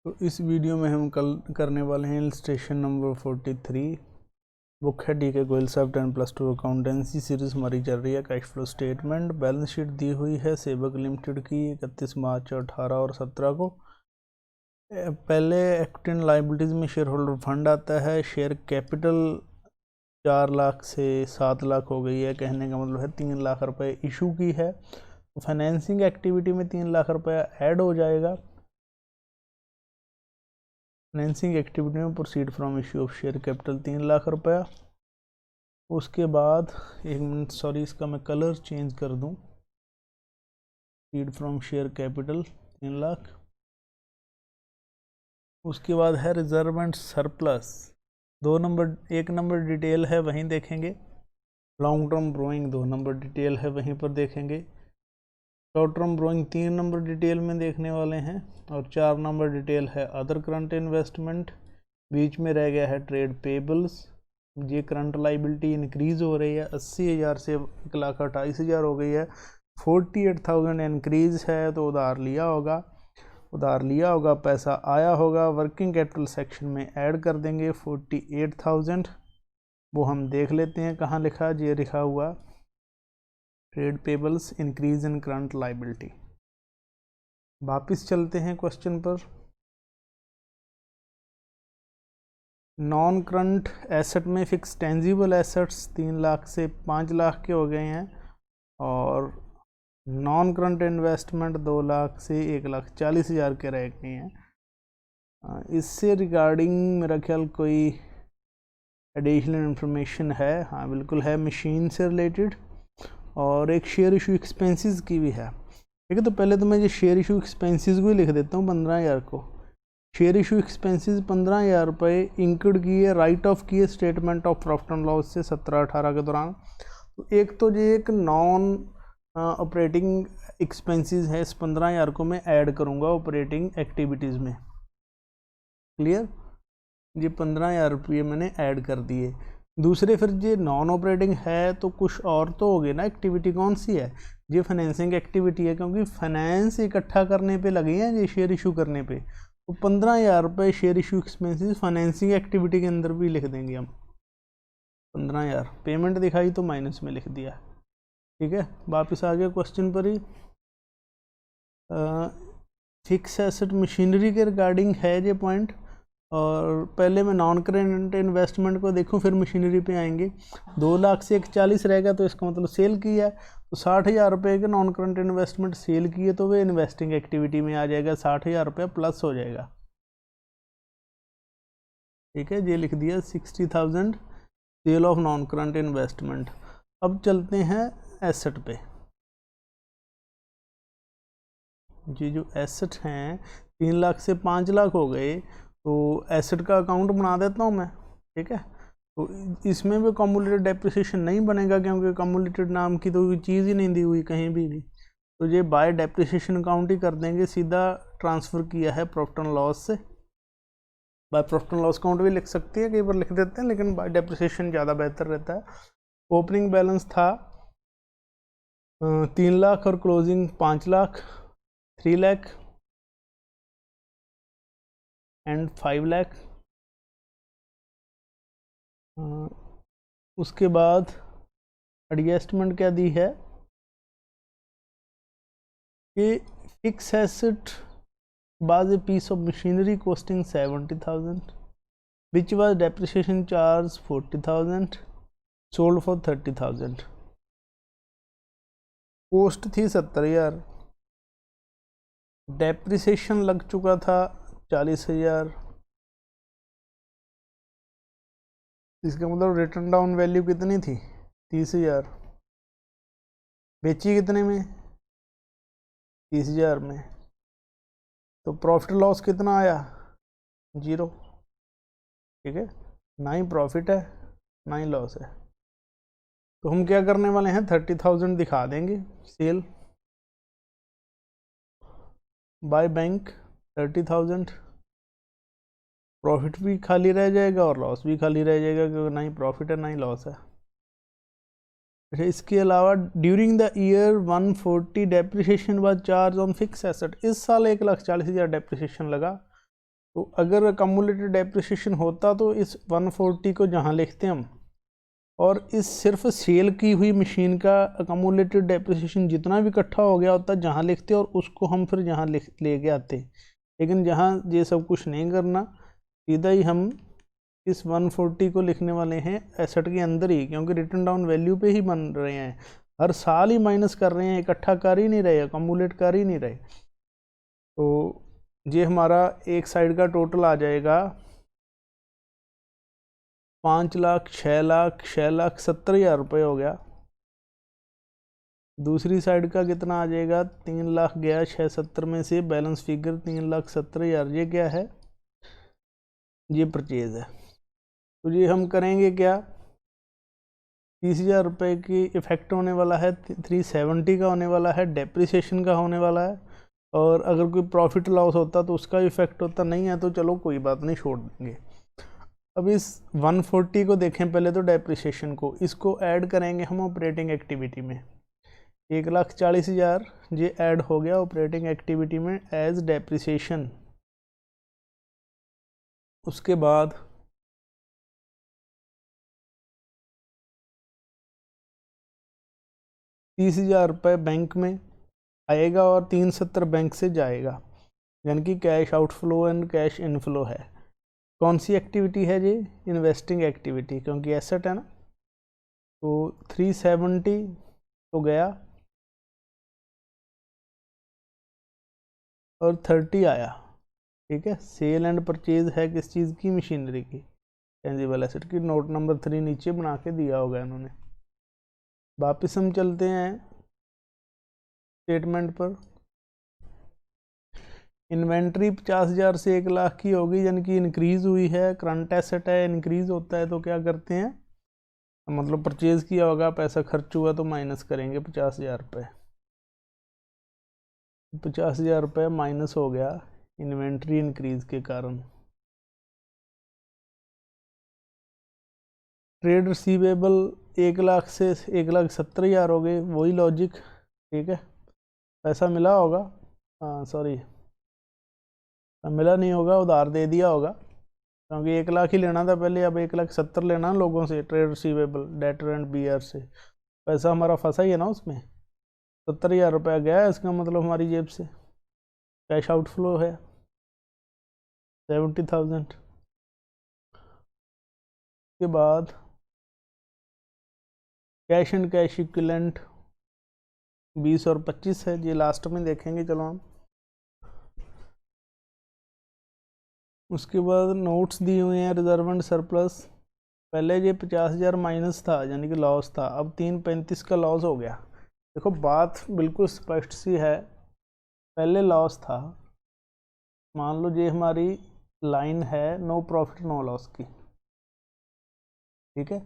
तो इस वीडियो में हम कल करने वाले हैं इलस्ट्रेशन नंबर 43। बुक है डी के गोयल साहब 10+2 अकाउंटेंसी सीरीज हमारी चल रही है। Cash flow statement balance sheet दी हुई है सेबक लिमिटेड की 31 मार्च 18 और 17 को। पहले इक्विटी एंड लायबिलिटीज़ में शेयर होल्डर फंड आता है। शेयर कैपिटल 4 लाख से 7 लाख हो गई है, कहने का मतलब है 3 लाख रुपए इशू की है। तो फाइनेंसिंग एक्टिविटी में 3 लाख रुपया ऐड हो जाएगा। फाइनेंसिंग एक्टिविटी में proceed from issue of share capital 3 lakh रुपया। उसके बाद एक मिनट, सॉरी, इसका मैं कलर चेंज कर दूं। Proceed from share capital 3 lakh. उसके बाद है reserve and surplus. 1 number detail है वहीं देखेंगे। लॉन्ग टर्म ब्रोइंग 2 नंबर डिटेल है वहीं पर देखेंगे। शॉर्ट टर्म ब्रोइंग 3 नंबर डिटेल में देखने वाले हैं और 4 नंबर डिटेल है अदर करंट इन्वेस्टमेंट। बीच में रह गया है ट्रेड पेबल्स। ये करंट लाइबिलिटी इंक्रीज़ हो रही है 80,000 से 1,28,000 हो गई है। 48,000 इंक्रीज़ है तो उधार लिया होगा, पैसा आया होगा। वर्किंग कैपिटल सेक्शन में ऐड कर देंगे 48,000। वो हम देख लेते हैं कहाँ लिखा, ये लिखा हुआ trade payables increase in current liability. वापिस चलते हैं क्वेश्चन पर। नॉन करंट एसेट में फिक्स टेंजिबल एसेट्स 3 लाख से 5 लाख के हो गए हैं और नॉन करंट इन्वेस्टमेंट 2 लाख से 1,40,000 के रह गए हैं। इससे रिगार्डिंग मेरा ख्याल कोई एडिशनल इन्फॉर्मेशन है? हाँ बिल्कुल है, मशीन से रिलेटेड और एक शेयर इशू एक्सपेंसेस की भी है। ठीक है, तो पहले तो मैं ये शेयर इशू एक्सपेंसेस को ही लिख देता हूँ 15,000 को। शेयर इशू एक्सपेंसेस 15,000 रुपये इंक्लूड किए, राइट ऑफ किए statement of profit and loss से 17-18 के दौरान। तो एक तो ये एक नॉन ऑपरेटिंग एक्सपेंसेस है, इस 15,000 को मैं ऐड करूँगा ऑपरेटिंग एक्टिविटीज़ में। क्लियर? ये 15,000 रुपये मैंने ऐड कर दिए। दूसरे फिर ये नॉन ऑपरेटिंग है तो कुछ और तो हो गए ना। एक्टिविटी कौन सी है? ये फाइनेंसिंग एक्टिविटी है, क्योंकि फाइनेंस इकट्ठा करने पे लगे हैं ये शेयर इशू करने पे। तो 15,000 रुपये share issue expenses financing activity के अंदर भी लिख देंगे हम। 15,000 पेमेंट दिखाई तो माइनस में लिख दिया। ठीक है, वापस आ गया क्वेश्चन पर ही। फिक्स एसेट मशीनरी के रिगार्डिंग है ये पॉइंट। और पहले मैं नॉन करेंट इन्वेस्टमेंट को देखूं फिर मशीनरी पे आएंगे। 2 लाख से 1,40 रहेगा तो इसका मतलब सेल किया है। तो 60,000 रुपये के नॉन करेंट इन्वेस्टमेंट सेल किए तो वे इन्वेस्टिंग एक्टिविटी में आ जाएगा, 60,000 रुपये प्लस हो जाएगा। ठीक है, ये लिख दिया 60,000 sale of non current investment. अब चलते हैं एसेट पे। ये जो एसेट हैं 3 लाख से 5 लाख हो गए, तो एसेट का अकाउंट बना देता हूँ मैं। ठीक है, तो इसमें भी कम्युलेटेड डेप्रिसिएशन नहीं बनेगा, क्योंकि कम्युलेटेड नाम की तो कोई चीज़ ही नहीं दी हुई कहीं भी। तो ये बाय डेप्रिसिएशन अकाउंट ही कर देंगे, सीधा ट्रांसफ़र किया है प्रॉफिट एंड लॉस से। By profit and loss account भी लिख सकती है, कई बार लिख देते हैं, लेकिन बाय डेप्रिसिएशन ज़्यादा बेहतर रहता है। ओपनिंग बैलेंस था 3 लाख और क्लोजिंग 5 लाख, 3 लाख एंड 5 लाख। उसके बाद एडजस्टमेंट क्या दी है कि fix asset was a piece of machinery costing 70,000 which was depreciation charge 40,000 sold for 30,000। Cost थी 70,000, डेप्रिसिएशन लग चुका था 40,000। इसका मतलब रिटर्न डाउन वैल्यू कितनी थी? 30,000। बेची कितने में? 30,000 में। तो प्रॉफिट लॉस कितना आया? 0। ठीक है, ना ही प्रॉफिट है ना ही लॉस है। तो हम क्या करने वाले हैं, 30,000 दिखा देंगे सेल बाय बैंक 30,000। प्रॉफिट भी खाली रह जाएगा और लॉस भी खाली रह जाएगा, क्योंकि ना ही प्रॉफिट है ना ही लॉस है। अच्छा, इसके अलावा during the year 140 depreciation was charge on fix asset. इस साल 1,40,000 डेप्रिसिएशन लगा। तो अगर अकम्युलेटेड डेप्रिसिएशन होता तो इस 140 को जहाँ लिखते हम, और इस सिर्फ सेल की हुई मशीन का अकम्युलेटेड डेप्रिसिएशन जितना भी इकट्ठा हो गया होता जहाँ लिखते और उसको हम फिर यहाँ लेके आते। लेकिन जहाँ ये सब कुछ नहीं करना, सीधा ही हम इस 140 को लिखने वाले हैं एसेट के अंदर ही, क्योंकि रिटर्न डाउन वैल्यू पे ही बन रहे हैं, हर साल ही माइनस कर रहे हैं, इकट्ठा कर ही नहीं रहे, अकम्युलेट कर ही नहीं रहे। तो ये हमारा एक साइड का टोटल आ जाएगा 5 लाख, 6 लाख, 6,70,000 रुपये हो गया। दूसरी साइड का कितना आ जाएगा, 3 लाख गया 670 में से, बैलेंस फिगर 3,70,000। ये क्या है, ये परचेज है। तो ये हम करेंगे क्या, 30,000 रुपये की इफेक्ट होने वाला है, 370 का होने वाला है, डेप्रिसिएशन का होने वाला है, और अगर कोई प्रॉफिट लॉस होता तो उसका इफेक्ट होता, नहीं है तो चलो कोई बात नहीं, छोड़ देंगे। अब इस 140 को देखें पहले तो डेप्रिसिएशन को, इसको ऐड करेंगे हम ऑपरेटिंग एक्टिविटी में। 1,40,000 ये ऐड हो गया ऑपरेटिंग एक्टिविटी में एज डेप्रिसिएशन। उसके बाद 30,000 रुपये बैंक में आएगा और 370 बैंक से जाएगा, यानी कि cash outflow and cash inflow है। कौन सी एक्टिविटी है ये, इन्वेस्टिंग एक्टिविटी, क्योंकि एसेट है ना। तो 370 तो गया और 30 आया, ठीक है। सेल एंड परचेज है किस चीज़ की, मशीनरी की, टेंजिबल एसेट की। नोट नंबर 3 नीचे बना के दिया होगा इन्होंने। वापस हम चलते हैं स्टेटमेंट पर। इन्वेंट्री 50,000 से 1 लाख की होगी, यानी कि इंक्रीज हुई है, करंट एसेट है, इंक्रीज होता है तो क्या करते हैं, मतलब परचेज किया होगा, पैसा खर्च हुआ तो माइनस करेंगे 50,000 रुपये। 50,000 रुपये माइनस हो गया इन्वेंट्री इंक्रीज के कारण। ट्रेड रिसीवेबल 1 लाख से 1,70,000 हो गए, वही लॉजिक, ठीक है। पैसा मिला होगा, हाँ सॉरी मिला नहीं होगा, उधार दे दिया होगा, क्योंकि 1 लाख ही लेना था पहले, अब 1,70,000 लेना लोगों से, trade receivable debtor and BR से। पैसा हमारा फंसा ही है ना उसमें, 70,000 रुपया गया है, इसका मतलब हमारी जेब से कैश आउटफ्लो है 70,000। के बाद कैश एंड कैश इक्विवेलेंट 20 और 25 है, ये लास्ट में देखेंगे चलो हम। उसके बाद नोट्स दिए हुए हैं, रिजर्व एंड सरप्लस। पहले ये 50,000 माइनस था, यानी कि लॉस था, अब 335 का लॉस हो गया। देखो बात बिल्कुल स्पष्ट सी है, पहले लॉस था, मान लो ये हमारी लाइन है नो प्रॉफिट नो लॉस की, ठीक है,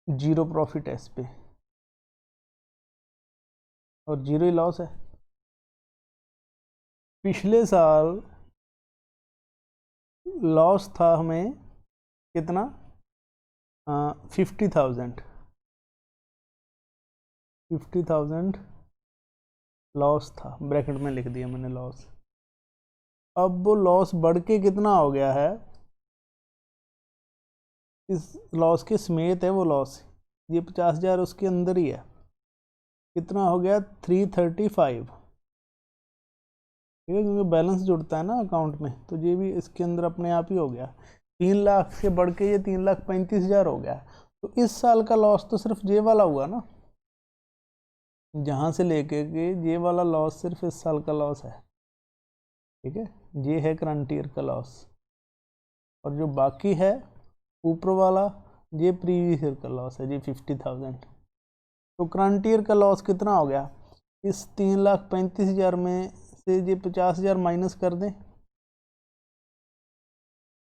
0 प्रॉफिट है इस पे और 0 ही लॉस है। पिछले साल लॉस था हमें कितना, 50,000 लॉस था, ब्रैकेट में लिख दिया मैंने लॉस। अब वो लॉस बढ़ के कितना हो गया है, इस लॉस के समेत है वो लॉस, ये 50,000 उसके अंदर ही है, कितना हो गया 335, ठीक है, क्योंकि बैलेंस जुड़ता है ना अकाउंट में, तो ये भी इसके अंदर अपने आप ही हो गया। 3 लाख से बढ़ के ये 3,35,000 हो गया। तो इस साल का लॉस तो सिर्फ ये वाला हुआ ना, जहाँ से लेके के ये वाला लॉस सिर्फ इस साल का लॉस है, ठीक है, ये है करंट ईयर का लॉस, और जो बाकी है ऊपर वाला ये प्रीवियस ईयर का लॉस है, ये 50,000। तो करंट ईयर का लॉस कितना हो गया, इस 3,35,000 में से ये 50,000 माइनस कर दें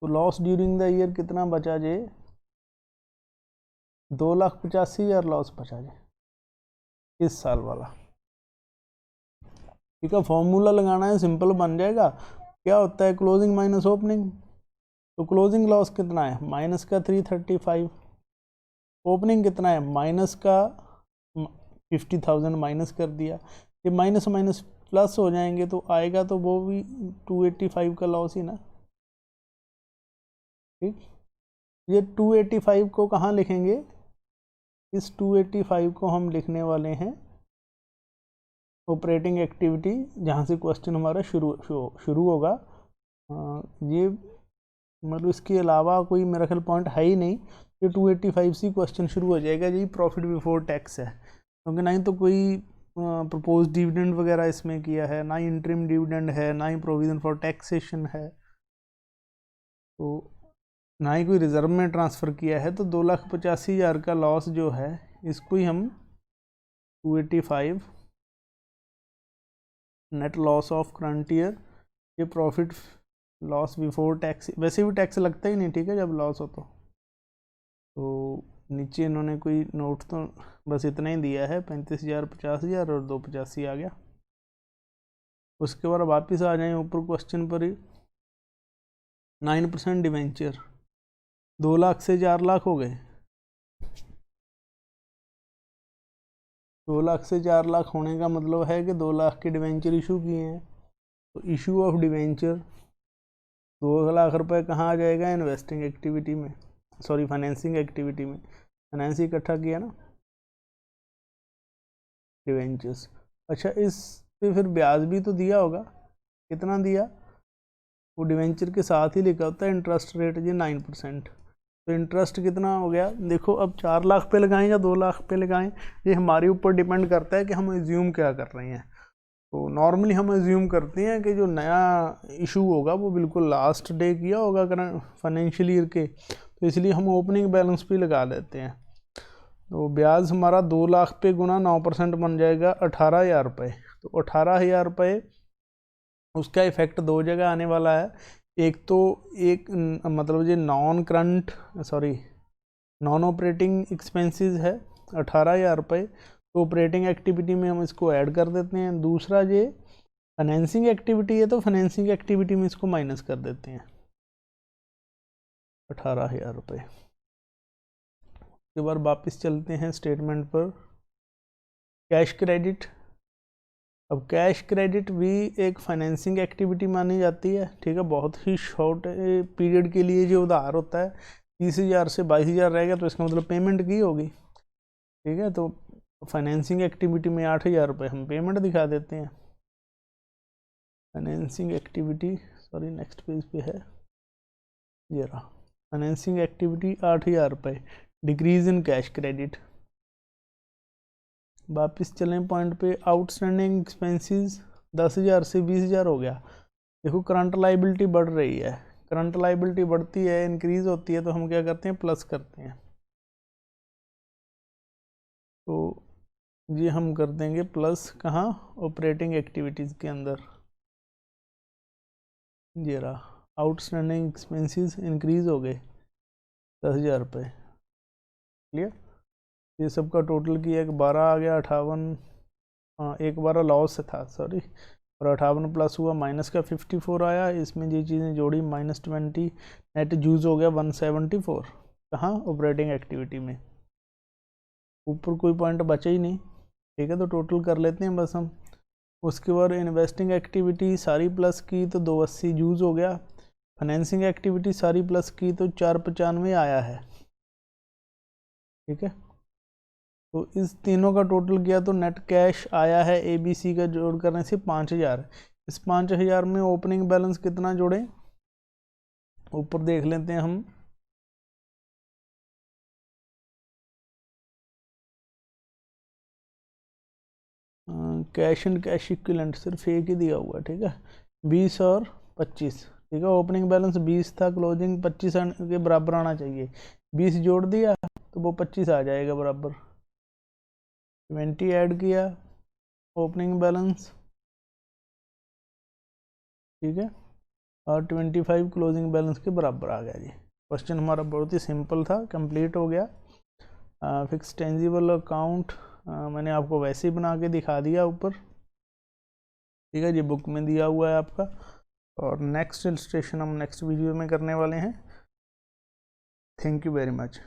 तो लॉस ड्यूरिंग द ईयर कितना बचा, जे 2,85,000 लॉस बचा जे इस साल वाला, ठीक है। फॉर्मूला लगाना है, सिंपल बन जाएगा। क्या होता है क्लोजिंग माइनस ओपनिंग, तो क्लोजिंग लॉस कितना है, माइनस का 335, ओपनिंग कितना है, माइनस का 50,000 माइनस कर दिया, ये माइनस माइनस प्लस हो जाएंगे तो आएगा तो वो भी 285 का लॉस ही ना, ठीक, ये 285 को कहाँ लिखेंगे, इस 285 को हम लिखने वाले हैं ऑपरेटिंग एक्टिविटी, जहाँ से क्वेश्चन हमारा शुरू होगा। ये मतलब इसके अलावा कोई मेरा ख्याल पॉइंट है ही नहीं, ये 285 से क्वेश्चन शुरू हो जाएगा। यही प्रॉफिट बिफोर टैक्स है, क्योंकि ना ही तो कोई प्रपोज डिविडेंड वगैरह इसमें किया है, ना ही इंटरिम डिविडेंड है, ना ही प्रोविजन फॉर टैक्सेशन है, तो ना ही कोई रिजर्व में ट्रांसफ़र किया है। तो 2,85,000 का लॉस जो है, इसको ही हम 285 net loss of current year, ये प्रॉफिट लॉस बिफोर टैक्स, वैसे भी टैक्स लगता ही नहीं, ठीक है, जब लॉस हो तो नीचे इन्होंने कोई नोट तो बस इतना ही दिया है, 35,000, 50,000 और 285 आ गया। उसके बाद वापस आ जाए ऊपर क्वेश्चन पर ही, 9% डिवेंचर 2 लाख से 4 लाख हो गए, 2 लाख से 4 लाख होने का मतलब है कि 2 लाख के डिवेंचर इशू किए हैं। तो इशू ऑफ डिवेंचर 2 लाख रुपए कहाँ आ जाएगा, इन्वेस्टिंग एक्टिविटी में, सॉरी फाइनेंसिंग एक्टिविटी में, फाइनेंस इकट्ठा किया ना डिवेंचर्स। अच्छा, इस पे फिर ब्याज भी तो दिया होगा, कितना दिया, वो डिवेंचर के साथ ही लिखा होता है इंटरेस्ट रेट जी 9%। तो इंटरेस्ट कितना हो गया, देखो अब 4 लाख पे लगाएं या 2 लाख पे लगाएं, ये हमारे ऊपर डिपेंड करता है कि हम एज्यूम क्या कर रहे हैं। तो नॉर्मली हम एज्यूम करते हैं कि जो नया इशू होगा वो बिल्कुल लास्ट डे किया होगा करंट फाइनेंशियल ईयर के, तो इसलिए हम ओपनिंग बैलेंस भी लगा देते हैं। तो ब्याज हमारा 2 लाख पे गुना 9% बन जाएगा 18,000 रुपये। तो 18,000 रुपये, उसका इफेक्ट 2 जगह आने वाला है। एक तो एक मतलब ये नॉन ऑपरेटिंग एक्सपेंसेस है 18,000 रुपये, तो ऑपरेटिंग एक्टिविटी में हम इसको ऐड कर देते हैं। दूसरा ये फाइनेंसिंग एक्टिविटी है, तो फाइनेंसिंग एक्टिविटी में इसको माइनस कर देते हैं 18,000 रुपये। उसके बाद वापस चलते हैं स्टेटमेंट पर, कैश क्रेडिट। अब कैश क्रेडिट भी एक फाइनेंसिंग एक्टिविटी मानी जाती है, ठीक है, बहुत ही शॉर्ट पीरियड के लिए जो उधार होता है, 30,000 से 22,000 रहेगा तो इसका मतलब पेमेंट की होगी, ठीक है। तो फाइनेंसिंग एक्टिविटी में 8,000 रुपये हम पेमेंट दिखा देते हैं। Financing activity, sorry next page पे है ये रहा, फाइनेंसिंग एक्टिविटी 8,000 रुपये, डिक्रीज इन कैश क्रेडिट। वापस चलें पॉइंट पे, आउटस्टैंडिंग एक्सपेंसेस 10,000 से 20,000 हो गया। देखो करंट लाइबिलिटी बढ़ रही है, करंट लाइबिलिटी बढ़ती है, इंक्रीज होती है, तो हम क्या करते हैं, प्लस करते हैं। तो ये हम कर देंगे प्लस, कहाँ, ऑपरेटिंग एक्टिविटीज़ के अंदर। ये रहा, आउटस्टैंडिंग एक्सपेंसेस इंक्रीज हो गए 10,000 रुपये, क्लियर। ये सब का टोटल किया, एक 12 आ गया, 58, हाँ एक 12 लॉस था, सॉरी, और 58 प्लस हुआ माइनस का 54 आया, इसमें ये चीज़ें जोड़ी -20, नेट यूज हो गया 174, कहाँ, ऑपरेटिंग एक्टिविटी में। ऊपर कोई पॉइंट बचा ही नहीं, ठीक है, तो टोटल कर लेते हैं बस हम। उसके बाद इन्वेस्टिंग एक्टिविटी सारी प्लस की तो 280 यूज हो गया, फाइनेंसिंग एक्टिविटी सारी प्लस की तो 495 आया है, ठीक है। तो इस तीनों का टोटल किया तो नेट कैश आया है ABC का जोड़ करने से 5,000। इस 5,000 में ओपनिंग बैलेंस कितना जोड़ें, ऊपर देख लेते हैं हम, कैश एंड कैश इक्विवेलेंट सिर्फ एक ही दिया हुआ है, ठीक है, 20 और 25, ठीक है। ओपनिंग बैलेंस 20 था, क्लोजिंग 25 के बराबर आना चाहिए, 20 जोड़ दिया तो वो 25 आ जाएगा बराबर, 20 ऐड किया, ओपनिंग बैलेंस, ठीक है, और 25 क्लोजिंग बैलेंस के बराबर आ गया जी। क्वेश्चन हमारा बहुत ही सिंपल था, कंप्लीट हो गया। फिक्स टेंजिबल अकाउंट मैंने आपको वैसे ही बना के दिखा दिया ऊपर, ठीक है, ये बुक में दिया हुआ है आपका। और नेक्स्ट इलस्ट्रेशन हम नेक्स्ट वीडियो में करने वाले हैं। Thank you very much.